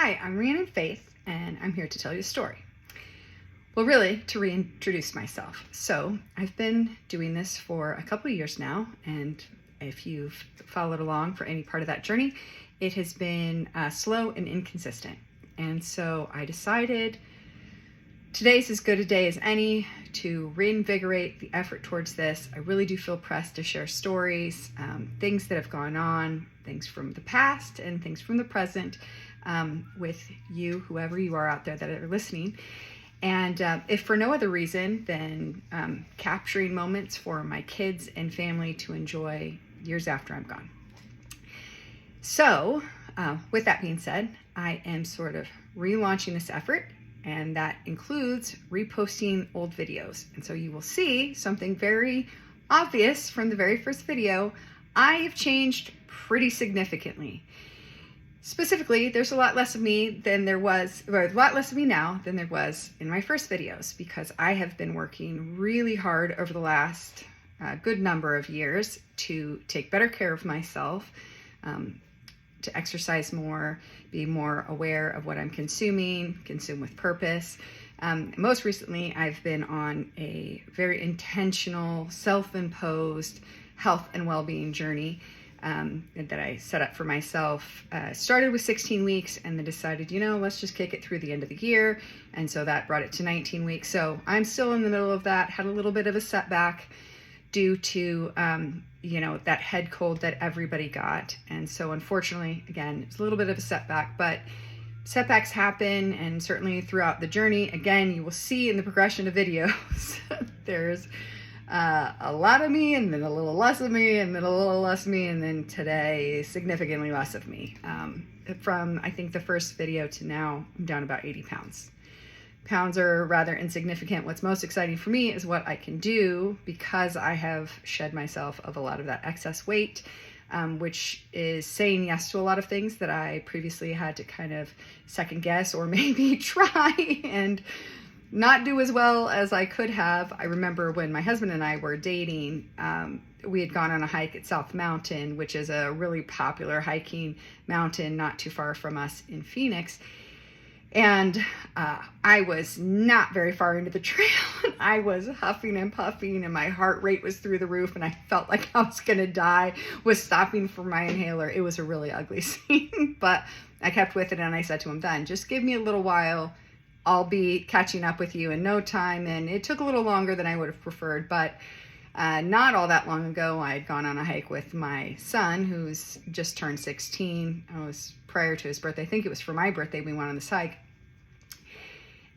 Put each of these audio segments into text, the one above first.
Hi, I'm Rhiannon Faith, and I'm here to tell you a story. Well, really, to reintroduce myself. So, I've been doing this for a couple of years now, and if you've followed along for any part of that journey, it has been slow and inconsistent. And so I decided today's as good a day as any to reinvigorate the effort towards this. I really do feel pressed to share stories, things that have gone on, things from the past and things from the present, with you, whoever you are out there that are listening. And if for no other reason than capturing moments for my kids and family to enjoy years after I'm gone. So with that being said, I am sort of relaunching this effort, and that includes reposting old videos. And so you will see something very obvious from the very first video. I have changed pretty significantly. Specifically, there's a lot less of me than there was, or a lot less of me now than there was in my first videos, because I have been working really hard over the last good number of years to take better care of myself, to exercise more, be more aware of what I'm consuming, consume with purpose. Most recently, I've been on a very intentional, self-imposed health and well-being journey that I set up for myself. Started with 16 weeks and then decided, let's just kick it through the end of the year. And so that brought it to 19 weeks. So I'm still in the middle of that, had a little bit of a setback due to, that head cold that everybody got. And so unfortunately, again, it's a little bit of a setback, but setbacks happen. And certainly throughout the journey, again, you will see in the progression of videos, there's a lot of me, and then a little less of me, and then a little less of me, and then today, significantly less of me. From, I think, the first video to now, I'm down about 80 pounds. Pounds are rather insignificant. What's most exciting for me is what I can do because I have shed myself of a lot of that excess weight, which is saying yes to a lot of things that I previously had to kind of second guess or maybe try and not do as well as I could have. I remember when my husband and I were dating, we had gone on a hike at South Mountain, which is a really popular hiking mountain not too far from us in Phoenix. And I was not very far into the trail. I was huffing and puffing, and my heart rate was through the roof, and I felt like I was going to die, was stopping for my inhaler. It was a really ugly scene, but I kept with it, and I said to him then, just give me a little while. I'll be catching up with you in no time. And it took a little longer than I would have preferred, but not all that long ago, I had gone on a hike with my son, who's just turned 16. It was prior to his birthday. I think it was for my birthday we went on this hike.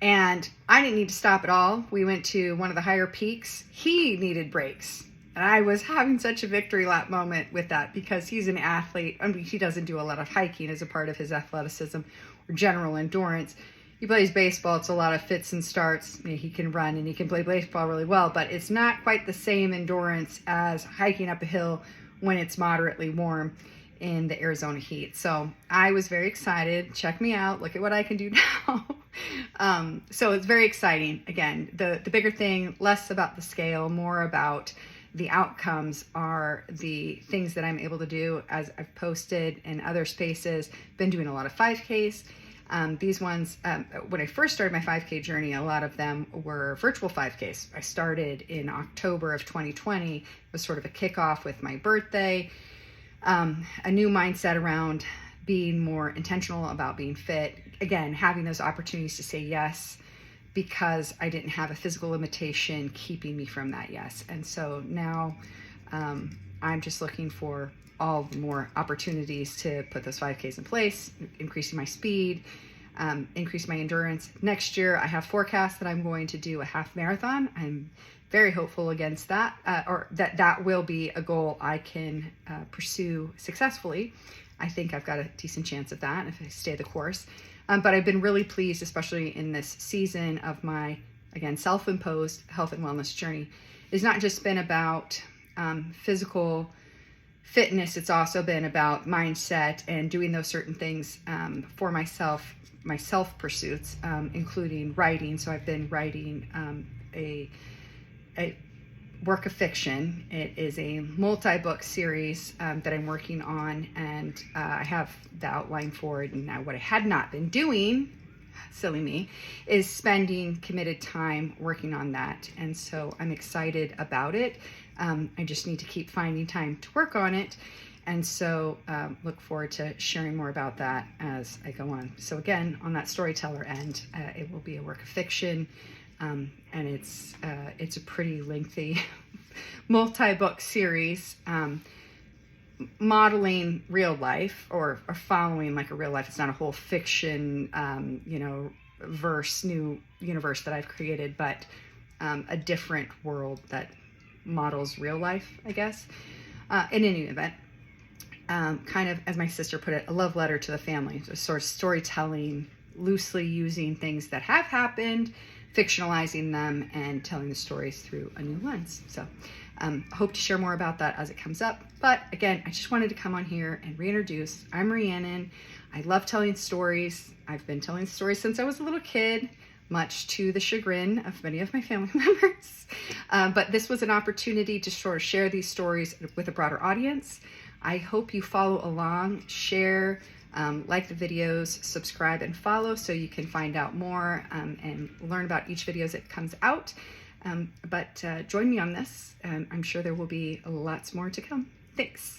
And I didn't need to stop at all. We went to one of the higher peaks. He needed breaks. And I was having such a victory lap moment with that because he's an athlete. I mean, he doesn't do a lot of hiking as a part of his athleticism or general endurance. He plays baseball. It's a lot of fits and starts. I mean, he can run and he can play baseball really well, but it's not quite the same endurance as hiking up a hill when it's moderately warm in the Arizona heat. So I was very excited. Check me out. Look at what I can do now. So it's very exciting. Again, the bigger thing, less about the scale, more about the outcomes are the things that I'm able to do. As I've posted in other spaces, been doing a lot of 5Ks. These ones, when I first started my 5K journey, a lot of them were virtual 5Ks. I started in October of 2020. It was sort of a kickoff with my birthday, a new mindset around being more intentional about being fit. Again, having those opportunities to say yes because I didn't have a physical limitation keeping me from that yes. And so now I'm just looking for all the more opportunities to put those 5Ks in place, increasing my speed, increase my endurance. Next year, I have forecast that I'm going to do a half marathon. I'm very hopeful against that, or that will be a goal I can pursue successfully. I think I've got a decent chance of that if I stay the course. But I've been really pleased, especially in this season of my, again, self-imposed health and wellness journey. It's not just been about physical fitness, it's also been about mindset and doing those certain things for myself, my self pursuits, including writing. So I've been writing work of fiction. It is a multi-book series that I'm working on, and I have the outline for it. And now what I had not been doing, silly me, is spending committed time working on that. And so I'm excited about it. I just need to keep finding time to work on it. And so look forward to sharing more about that as I go on. So again, on that storyteller end, it will be a work of fiction. And it's a pretty lengthy multi-book series, modeling real life or following like a real life. It's not a whole fiction, new universe that I've created, but a different world that models real life, I guess. In any event, kind of, as my sister put it, a love letter to the family. So sort of storytelling, loosely using things that have happened, fictionalizing them, and telling the stories through a new lens. So hope to share more about that as it comes up. But again, I just wanted to come on here and reintroduce. I'm Rhiannon. I love telling stories. I've been telling stories since I was a little kid, much to the chagrin of many of my family members. But this was an opportunity to sort of share these stories with a broader audience. I hope you follow along, share, like the videos, subscribe and follow so you can find out more and learn about each video as it comes out. But join me on this, and I'm sure there will be lots more to come. Thanks.